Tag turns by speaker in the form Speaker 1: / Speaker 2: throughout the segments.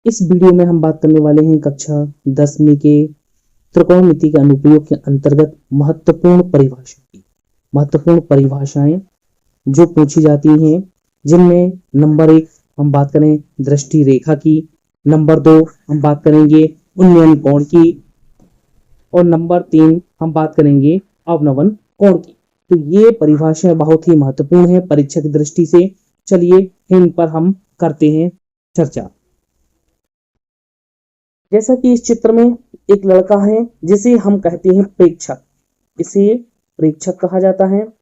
Speaker 1: इस वीडियो में हम बात करने वाले हैं कक्षा 10वीं के त्रिकोणमिति के अनुप्रयोग के अंतर्गत महत्वपूर्ण परिभाषाएं जो पूछी जाती हैं, जिनमें नंबर 1 हम बात करें दृष्टि रेखा की, नंबर 2 हम बात करेंगे उन्नयन कोण की और नंबर 3 हम बात करेंगे अवनमन कोण की। तो ये परिभाषाएं बहुत ही महत्वपूर्ण है परीक्षा की दृष्टि से। चलिए इन पर हम करते हैं चर्चा। जैसा कि इस चित्र में एक लड़का है जिसे हम कहते हैं प्रेक्षक, इसे प्रेक्षक कहा जाता है।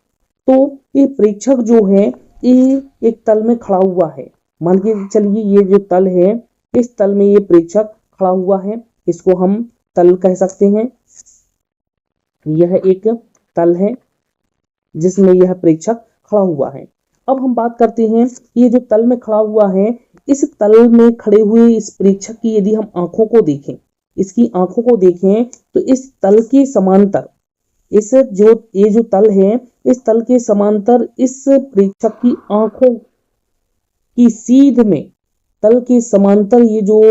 Speaker 1: तो ये प्रेक्षक जो है ये एक तल में खड़ा हुआ है। मान के चलिए ये जो तल है, इस तल में ये प्रेक्षक खड़ा हुआ है, इसको हम तल कह सकते हैं। यह एक तल है जिसमें यह प्रेक्षक खड़ा हुआ है। अब हम बात करते हैं ये जो तल में खड़ा हुआ है, इस तल में खड़े हुए इस प्रेक्षक की यदि हम आंखों को देखें, इसकी आंखों को देखें तो इस तल के समांतर ये जो तल है, इस तल के समांतर इस प्रेक्षक की आंखों की सीध में तल के समांतर ये जो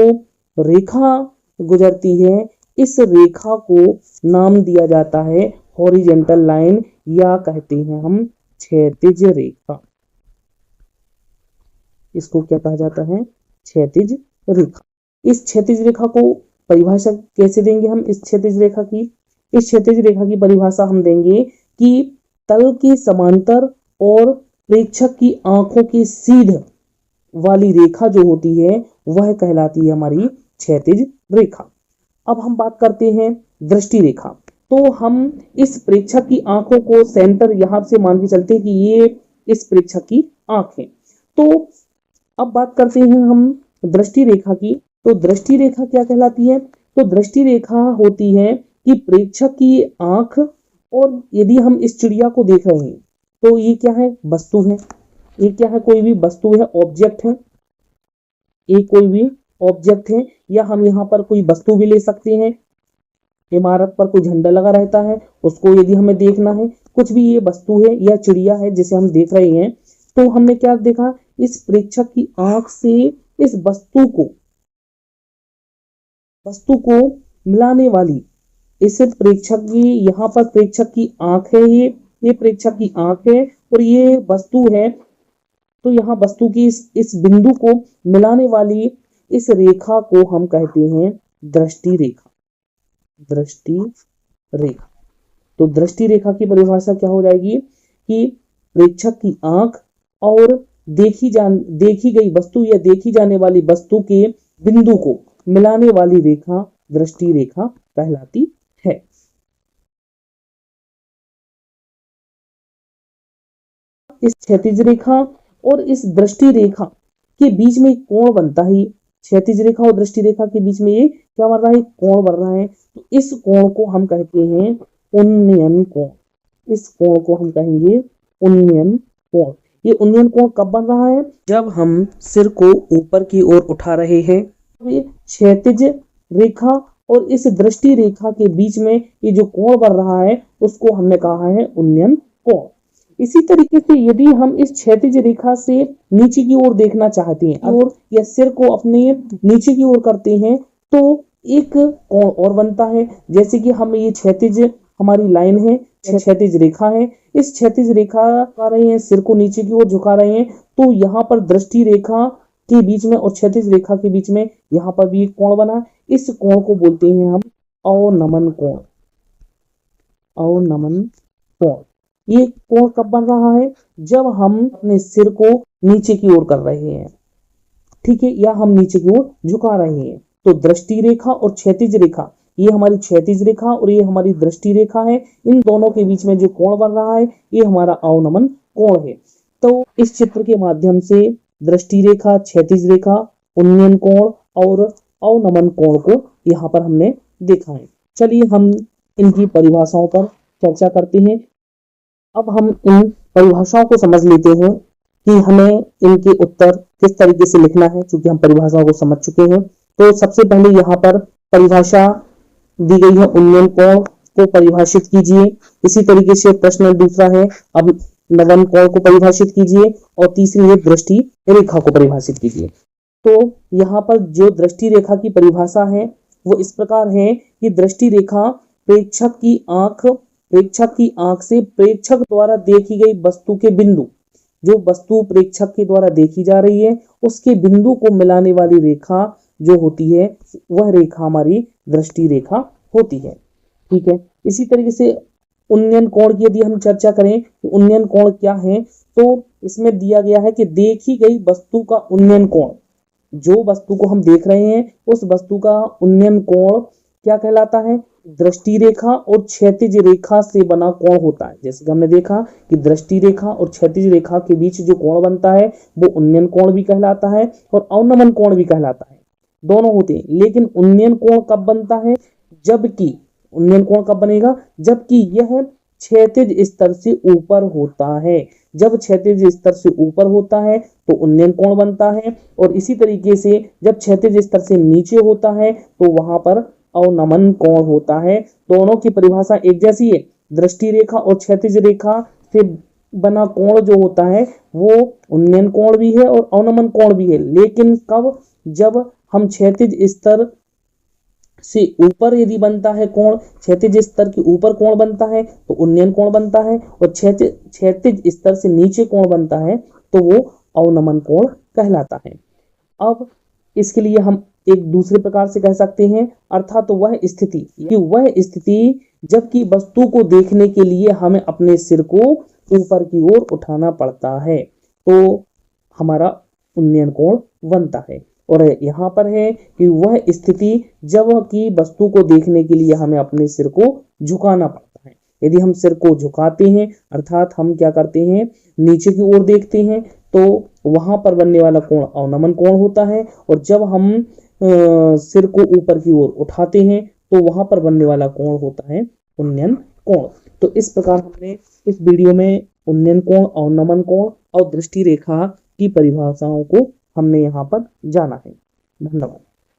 Speaker 1: रेखा गुजरती है, इस रेखा को नाम दिया जाता है हॉरिजेंटल लाइन, या कहते हैं हम क्षैतिज रेखा। इसको क्या कहा जाता है? क्षैतिज रेखा। इस क्षैतिज रेखा को परिभाषा कैसे देंगे हम? इस क्षैतिज रेखा की परिभाषा हम देंगे कि तल के समांतर और प्रेक्षक की आंखों की सीध वाली रेखा जो होती है वह कहलाती है हमारी क्षैतिज रेखा। अब हम बात करते हैं दृष्टि रेखा। तो हम इस प्रेक्षक की आंखों को सेंटर यहां से मान के चलते हैं कि ये इस प्रेक्षक की आंख है। तो अब बात करते हैं हम दृष्टि रेखा की। तो दृष्टि रेखा क्या कहलाती है? तो दृष्टि रेखा होती है कि प्रेक्षक की आंख, और यदि हम इस चिड़िया को देख रहे हैं तो ये क्या है? वस्तु है। ये क्या है? कोई भी वस्तु है, ऑब्जेक्ट है। ये कोई भी ऑब्जेक्ट है, या हम यहाँ पर कोई वस्तु भी ले सकते हैं। इमारत पर कोई झंडा लगा रहता है, उसको यदि हमें देखना है, कुछ भी ये वस्तु है या चिड़िया है जिसे हम देख रहे हैं। तो हमने क्या देखा? इस प्रेक्षक की आंख से इस वस्तु को मिलाने वाली इस प्रेक्षक की, यहाँ पर प्रेक्षक की आंख है, ये प्रेक्षक की आंख है और ये वस्तु है। तो यहाँ वस्तु की इस बिंदु को मिलाने वाली इस रेखा को हम कहते हैं दृष्टि रेखा। तो दृष्टि रेखा की परिभाषा क्या हो जाएगी कि प्रेक्षक की आंख और देखी गई वस्तु या देखी जाने वाली वस्तु के बिंदु को मिलाने वाली रेखा दृष्टि रेखा कहलाती है। इस क्षैतिज रेखा और इस दृष्टि रेखा के बीच में कोण बनता है। क्षैतिज रेखा और दृष्टि रेखा के बीच में ये क्या बन रहा है? कोण बन रहा है। तो इस कोण को हम कहते हैं उन्नयन कोण। इस कोण को हम कहेंगे उन्नयन कोण। ये उन्नयन कोण कब बन रहा है? जब हम सिर को ऊपर की ओर उठा रहे हैं। ये क्षैतिज रेखा और इस दृष्टि रेखा के बीच में ये जो कोण बन रहा है उसको हमने कहा है उन्नयन कोण। इसी तरीके से यदि हम इस क्षैतिज रेखा से नीचे की ओर देखना चाहते हैं और या सिर को अपने नीचे की ओर करते हैं तो एक कोण और बनता है। जैसे कि हम ये क्षैतिज हमारी लाइन है, क्षैतिज रेखा है, इस क्षैतिज रेखा कर रहे हैं, सिर को नीचे की ओर झुका रहे हैं, तो यहाँ पर दृष्टि रेखा के बीच में और क्षैतिज रेखा के बीच में यहाँ पर भी एक कोण बना। इस कोण को बोलते हैं हम अवनमन कोण। अवनमन कोण। ये कोण कब बन रहा है? जब हम अपने सिर को नीचे की ओर कर रहे हैं, ठीक है, या हम नीचे की ओर झुका रहे हैं। तो दृष्टि रेखा और क्षैतिज रेखा, ये हमारी क्षैतिज रेखा और ये हमारी दृष्टि रेखा है। इन दोनों के बीच में जो कोण बन रहा है ये हमारा अवनमन कोण है। तो इस चित्र के माध्यम से दृष्टि रेखा, क्षैतिज रेखा, उन्नयन कोण और अवनमन कोण को यहाँ पर हमने देखा है। चलिए हम इनकी परिभाषाओं पर चर्चा करते हैं। अब हम इन परिभाषाओं को समझ लेते हैं कि हमें इनके उत्तर किस तरीके से लिखना है, क्योंकि हम परिभाषाओं को समझ चुके हैं। तो सबसे पहले यहाँ पर परिभाषा दी गई है, उन्नयन कोण को परिभाषित कीजिए। इसी तरीके से प्रश्न दूसरा है, अब नमन कोण को परिभाषित कीजिए, और तीसरी है दृष्टि रेखा को परिभाषित कीजिए। तो यहाँ पर जो दृष्टि रेखा की परिभाषा है वो इस प्रकार है कि दृष्टि रेखा प्रेक्षक की आंख से प्रेक्षक द्वारा देखी गई वस्तु के बिंदु, जो वस्तु प्रेक्षक के द्वारा देखी जा रही है उसके बिंदु को मिलाने वाली रेखा जो होती है वह रेखा हमारी दृष्टि रेखा होती है। ठीक है, इसी तरीके से उन्नयन कोण की यदि हम चर्चा करें तो उन्नयन कोण क्या है, तो इसमें दिया गया है कि देखी गई वस्तु का उन्नयन कोण, जो वस्तु को हम देख रहे हैं उस वस्तु का उन्नयन कोण क्या कहलाता है, दृष्टि रेखा और क्षैतिज रेखा से बना कोण होता है। जैसे कि हमने देखा कि दृष्टि रेखा और क्षैतिज रेखा के बीच जो कोण बनता है वो उन्नयन कोण भी कहलाता है और अवनमन कोण भी कहलाता है, दोनों होते हैं। लेकिन उन्नयन कोण कब बनता है, जबकि उन्नयन कोण कब बनेगा, जबकि यह क्षैतिज स्तर से ऊपर होता है। जब क्षैतिज स्तर से ऊपर होता है तो उन्नयन कोण बनता है, और इसी तरीके से जब क्षैतिज स्तर से नीचे होता है तो वहां पर अवनमन कोण होता है। दोनों की परिभाषा एक जैसी है, दृष्टि रेखा और क्षैतिज रेखा से बना कोण जो होता है वो उन्नयन कोण भी है और अवनमन कोण भी है। लेकिन कब, जब हम क्षैतिज स्तर से ऊपर यदि बनता है कोण, क्षैतिज स्तर के ऊपर कोण बनता है तो उन्नयन कोण बनता है, और क्षैतिज स्तर से नीचे कोण बनता है तो वो अवनमन कोण कहलाता है। अब इसके लिए हम एक दूसरे प्रकार से कह सकते हैं, अर्थात तो वह स्थिति जबकि वस्तु को देखने के लिए हमें अपने सिर को ऊपर की ओर उठाना पड़ता है तो हमारा उन्नयन कोण बनता है। और यहाँ पर है कि वह स्थिति जब कि वस्तु को देखने के लिए हमें अपने सिर को झुकाना पड़ता है। यदि हम सिर को झुकाते हैं अर्थात हम क्या करते हैं, नीचे की ओर देखते हैं, तो वहां पर बनने वाला कोण अवनमन कोण होता है, और जब हम सिर को ऊपर की ओर उठाते हैं तो वहां पर बनने वाला कोण होता है उन्नयन कोण। तो इस प्रकार हमने इस वीडियो में उन्नयन कोण, अवनमन कोण और दृष्टि रेखा की परिभाषाओं को हमने यहाँ पर जाना है। धन्यवाद।